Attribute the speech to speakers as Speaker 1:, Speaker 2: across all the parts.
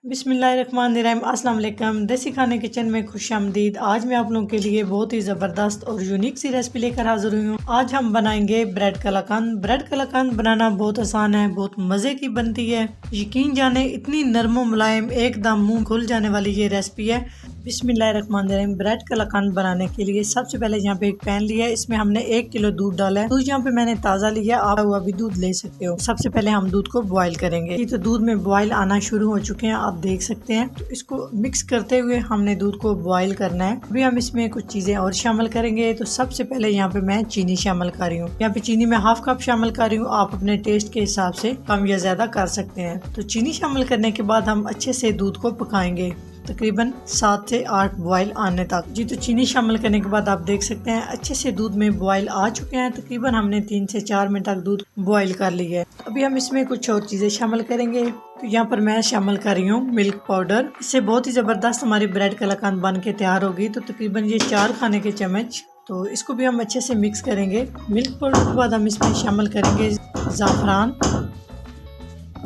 Speaker 1: बिस्मिल्लाहिर्रहमानिर्रहीम। अस्सलाम वालेकुम। देसी खाने किचन में खुशामदीद। आज मैं आप लोगों के लिए बहुत ही ज़बरदस्त और यूनिक सी रेसिपी लेकर हाजिर हुई हूँ। आज हम बनाएंगे ब्रेड कलाकंद। ब्रेड कलाकंद बनाना बहुत आसान है, बहुत मज़े की बनती है। यकीन जाने इतनी नरम मुलायम एकदम मुंह खुल जाने वाली ये रेसिपी है। बिस्मिल्लाहिर्रहमानिर्रहीम। ब्रेड कलाकंद बनाने के लिए सबसे पहले यहाँ पे एक पैन लिया है, इसमें हमने 1 किलो दूध डाला है। दूध यहाँ पे मैंने ताज़ा लिया, आप हुआ भी दूध ले सकते हो। सबसे पहले हम दूध को बॉईल करेंगे। ये तो दूध में बॉईल आना शुरू हो चुके हैं, आप देख सकते हैं। तो इसको मिक्स करते हुए हमने दूध को बॉईल करना है। अभी हम इसमें कुछ चीजें और शामिल करेंगे। तो सबसे पहले यहाँ पे मैं चीनी शामिल कर रही हूँ। यहाँ पे चीनी में 1/2 कप शामिल कर रही हूँ। आप अपने टेस्ट के हिसाब से कम या ज्यादा कर सकते हैं। तो चीनी शामिल करने के बाद हम अच्छे से दूध को पकाएंगे, तकरीबन 7 से 8 बॉयल आने तक। जी तो चीनी शामिल करने के बाद आप देख सकते हैं अच्छे से दूध में बॉयल आ चुके हैं। तकरीबन हमने 3 से 4 मिनट तक दूध बॉयल कर लिया है। अभी हम इसमें कुछ और चीज़ें शामिल करेंगे। तो यहाँ पर मैं शामिल कर रही हूँ मिल्क पाउडर। इससे बहुत ही ज़बरदस्त हमारी ब्रेड कलाकंद बन के तैयार होगी। तो तकरीबन ये 4 खाने के चम्मच। तो इसको भी हम अच्छे से मिक्स करेंगे। मिल्क पाउडर के बाद हम इसमें शामिल करेंगे ज़ाफ़रान,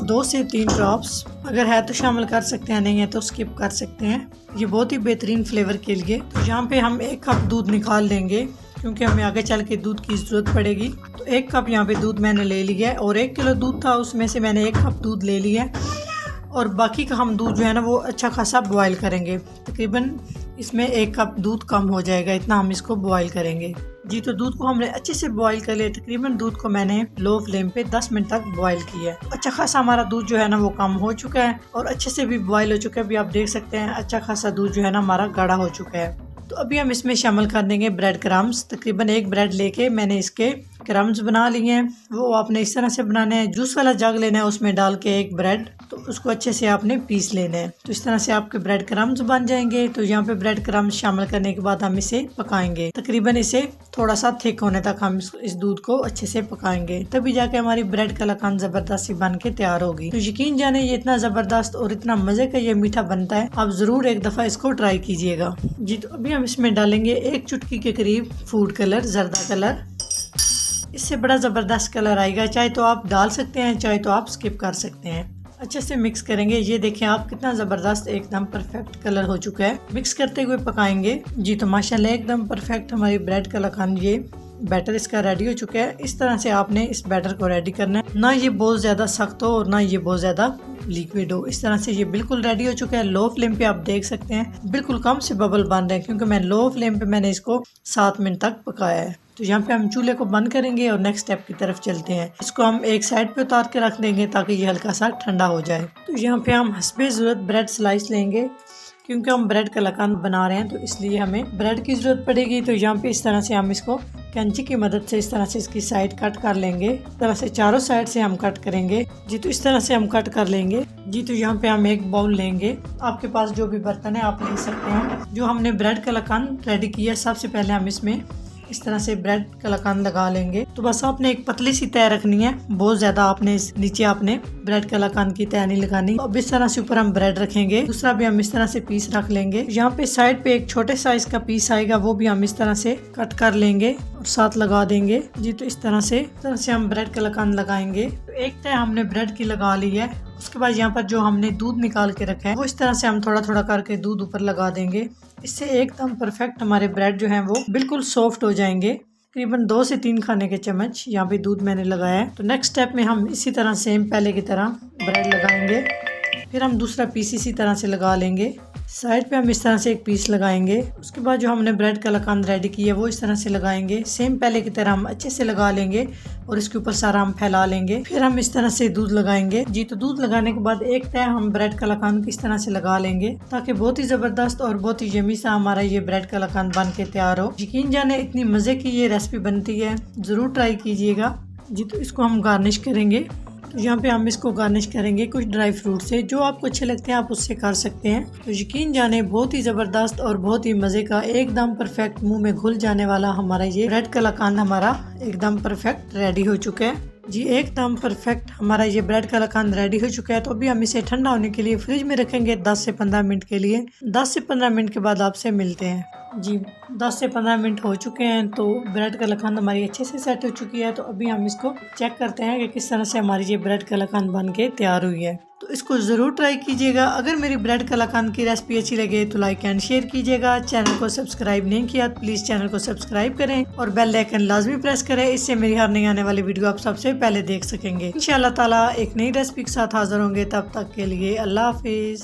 Speaker 1: 2 से 3 ड्रॉप्स। अगर है तो शामिल कर सकते हैं, नहीं है तो स्किप कर सकते हैं। ये बहुत ही बेहतरीन फ्लेवर के लिए। तो यहाँ पे हम 1 कप दूध निकाल लेंगे, क्योंकि हमें आगे चल के दूध की ज़रूरत पड़ेगी। तो 1 कप यहाँ पे दूध मैंने ले लिया है, और 1 किलो दूध था उसमें से मैंने 1 कप दूध ले लिया है। और बाकी का हम दूध जो है ना वो अच्छा खासा बॉयल करेंगे। तकरीबन इसमें 1 कप दूध कम हो जाएगा, इतना हम इसको बॉयल करेंगे। जी तो दूध को हमने अच्छे से बॉईल कर लिया। तकरीबन दूध को मैंने लो फ्लेम पे 10 मिनट तक बॉईल किया है। अच्छा खासा हमारा दूध जो है ना वो कम हो चुका है, और अच्छे से भी बॉईल हो चुका है। अभी आप देख सकते हैं अच्छा खासा दूध जो है ना हमारा गाढ़ा हो चुका है। तो अभी हम इसमें शामिल कर देंगे ब्रेड क्रम्स। तकरीबन 1 ब्रेड लेके मैंने इसके क्रम्स बना लिए हैं। वो आपने इस तरह से बनाने हैं। जूस वाला जग लेना है, उसमें डाल के 1 ब्रेड, तो उसको अच्छे से आपने पीस लेना है। तो इस तरह से आपके ब्रेड क्रम्स बन जाएंगे। तो यहाँ पे ब्रेड क्रम्स शामिल करने के बाद हम इसे पकाएंगे। तकरीबन इसे थोड़ा सा थिक होने तक हम इस दूध को अच्छे से पकाएंगे, तभी जाके हमारी ब्रेड कलाकंद जबरदस्त सी बन के तैयार होगी। तो यकीन जाने ये इतना जबरदस्त और इतना मजे का ये मीठा बनता है, आप जरूर एक दफा इसको ट्राई कीजिएगा। जी तो अभी हम इसमें डालेंगे 1 चुटकी के करीब फूड कलर, जर्दा कलर। इससे बड़ा ज़बरदस्त कलर आएगा। चाहे तो आप डाल सकते हैं, चाहे तो आप स्किप कर सकते हैं। अच्छे से मिक्स करेंगे। ये देखें आप कितना ज़बरदस्त एकदम परफेक्ट कलर हो चुका है। मिक्स करते हुए पकाएंगे। जी तो माशाल्लाह एकदम परफेक्ट हमारी ब्रेड कलाकंद, ये बैटर इसका रेडी हो चुका है। इस तरह से आपने इस बैटर को रेडी करना है, ना ये बहुत ज़्यादा सख्त हो और ना ये बहुत ज़्यादा लिक्विड हो। इस तरह से ये बिल्कुल रेडी हो चुका है। लो फ्लेम पे आप देख सकते हैं बिल्कुल कम से बबल बन रहे हैं, क्योंकि मैं लो फ्लेम पे मैंने इसको 7 मिनट तक पकाया है। तो यहाँ पे हम चूल्हे को बंद करेंगे और नेक्स्ट स्टेप की तरफ चलते हैं। इसको हम एक साइड पे उतार के रख देंगे ताकि ये हल्का सा ठंडा हो जाए। तो यहाँ पे हम हस्बे ज़रूरत ब्रेड स्लाइस लेंगे, क्योंकि हम ब्रेड कलाकंद बना रहे हैं तो इसलिए हमें ब्रेड की ज़रूरत पड़ेगी। तो यहाँ पे इस तरह से हम इसको कैंची की मदद से इस तरह से इसकी साइड कट कर लेंगे। इस तरह से चारों साइड से हम कट करेंगे। जी तो इस तरह से हम कट कर लेंगे। जी तो यहाँ पे हम एक बाउल लेंगे। आपके पास जो भी बर्तन है आप ले सकते हैं। जो हमने ब्रेड कलाकंद रेडी किया, सबसे पहले हम इसमें इस तरह से ब्रेड कलाकंद लगा लेंगे। तो बस आपने एक पतली सी तय रखनी है, बहुत ज्यादा आपने नीचे आपने ब्रेड कलाकंद की तय नहीं लगानी। अब इस तरह से ऊपर हम ब्रेड रखेंगे। दूसरा भी हम इस तरह से पीस रख लेंगे। यहाँ पे साइड पे एक छोटे साइज का पीस आएगा, वो भी हम इस तरह से कट कर लेंगे और साथ लगा देंगे। जी तो इस तरह से हम ब्रेड कलाकंद लगाएंगे। तो एक तय हमने ब्रेड की लगा ली है। उसके बाद यहाँ पर जो हमने दूध निकाल के रखा है वो इस तरह से हम थोड़ा थोड़ा करके दूध ऊपर लगा देंगे। इससे एकदम परफेक्ट हमारे ब्रेड जो हैं वो बिल्कुल सॉफ्ट हो जाएंगे। तकरीबन 2 से 3 खाने के चम्मच यहाँ पे दूध मैंने लगाया है। तो नेक्स्ट स्टेप में हम इसी तरह सेम पहले की तरह ब्रेड लगाएंगे। फिर हम दूसरा पीस इसी तरह से लगा लेंगे। साइड पे हम इस तरह से एक पीस लगाएंगे। उसके बाद जो हमने ब्रेड कलाकंद रेडी की है वो इस तरह से लगाएंगे। सेम पहले की तरह हम अच्छे से लगा लेंगे और इसके ऊपर सारा हम फैला लेंगे। फिर हम इस तरह से दूध लगाएंगे। जी तो दूध लगाने के बाद एक तय हम ब्रेड कलाकंद इस तरह से लगा लेंगे, ताकि बहुत ही जबरदस्त और बहुत ही यमी सा हमारा ये ब्रेड कलाकंद बन के तैयार हो। यकीन जाने इतनी मजे की ये रेसिपी बनती है, जरूर ट्राई कीजिएगा। जी तो इसको हम गार्निश करेंगे। तो यहाँ पे हम इसको गार्निश करेंगे कुछ ड्राई फ्रूट से। जो आपको अच्छे लगते हैं आप उससे कर सकते हैं। तो यकीन जाने बहुत ही ज़बरदस्त और बहुत ही मज़े का एकदम परफेक्ट मुंह में घुल जाने वाला हमारा ये ब्रेड कलाकंद हमारा एकदम परफेक्ट रेडी हो चुका है। जी एकदम परफेक्ट हमारा ये ब्रेड कलाकंद रेडी हो चुका है। तो अभी हम इसे ठंडा होने के लिए फ्रिज में रखेंगे 10 से 15 मिनट के लिए। 10 से 15 मिनट के बाद आपसे मिलते हैं। जी 10 से 15 मिनट हो चुके हैं, तो ब्रेड कलाकंद हमारी अच्छे से सेट हो चुकी है। तो अभी हम इसको चेक करते हैं कि किस तरह से हमारी ये ब्रेड कलाकंद बन के तैयार हुई है। तो इसको ज़रूर ट्राई कीजिएगा। अगर मेरी ब्रेड कलाकंद की रेसिपी अच्छी लगे तो लाइक एंड शेयर कीजिएगा। चैनल को सब्सक्राइब नहीं किया तो प्लीज़ चैनल को सब्सक्राइब करें और बेल आइकन लाजमी प्रेस करें। इससे मेरी हर नई आने वाली वीडियो आप सबसे पहले देख सकेंगे। इंशाअल्लाह ताला एक नई रेसिपी के साथ हाजिर होंगे। तब तक के लिए अल्लाह हाफिज़।